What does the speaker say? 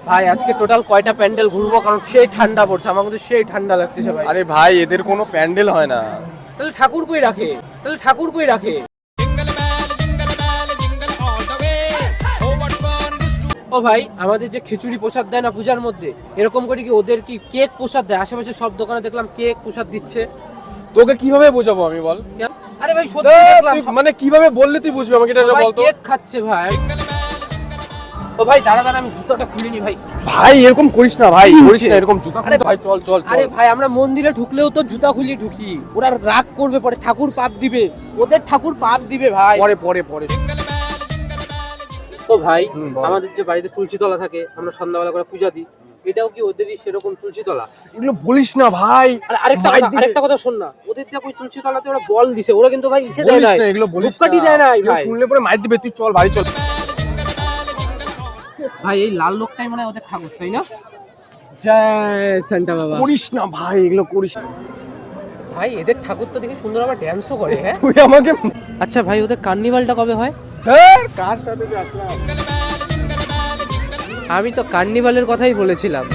ভাই আজকে টোটাল কয়টা প্যান্ডেল ঘুরবো, কারণ সেই ঠান্ডা পড়ছে, আমার কিন্তু সেই ঠান্ডা লাগতেছে ভাই। আরে ভাই এদের কোনো প্যান্ডেল হয় না। তাহলে ঠাকুর কই রাখে? ও ভাই, আমাদের যে খিচুড়ি প্রসাদ দেয় না পূজার মধ্যে, এরকম করে কি ওদের কি কেক প্রসাদ দেয়? আশেপাশে সব দোকানে দেখলাম কেক প্রসাদ দিচ্ছে। তোকে কিভাবে বোঝাবো আমি বল? কেন? আরে ভাই সত্যি দেখলাম, মানে কিভাবে বললে তুই বুঝবি আমাকে এটা সবাই বল তো। কেক খাচ্ছে ভাই। ও ভাই দাঁড়া আমি জুতোটা খুলে নি ভাই। ভাই এরকম করিস না ভাই, করিস না এরকম, জুতা খুলে ভাই, চল চল আরে চল। ভাই আমরা মন্দিরে ঢুকলেও তো জুতা খুলে ঢুকি, ওরা রাগ করবে, পরে ঠাকুর পাপ দিবে, ওদের ঠাকুর পাপ দিবে ভাই। পরে পরে পরে ও ভাই বল। আমাদের যে বাড়িতে তুলসী তলা থাকে, আমরা সন্ধ্যাবেলা করে পূজা দিই, এটাও কি ওদেরই সেরকম তুলসী তলা? এগুলো বলিস না ভাই। আর আরেকটা কথা শোন না, ওদের দেখ ওই তুলসী তলাতে ওরা বল দিছে, ওরা কিন্তু ভাই ইসে দেয় বলিস না, না এগুলো, বলিস ধূপকাঠি দেয় না ভাই। শুনলে পরে মাইর দিবে, তুই চল বাড়ি চল। ভাই এই লাল লোকটাই মানে ওদের ঠাকুর, তাই না? জয় সান্টা বাবা। করিস না ভাই, এগুলো করিস না। ভাই এদের ঠাকুর তো দেখি সুন্দর, আবার ড্যান্সও করে। হ্যাঁ তুই আমাকে আচ্ছা ভাই, ওদের কার্নিভালটা কবে হয়? ধর, কার সাথে যে আসলাম। আমি তো কার্নিভালের কথাই বলেছিলাম।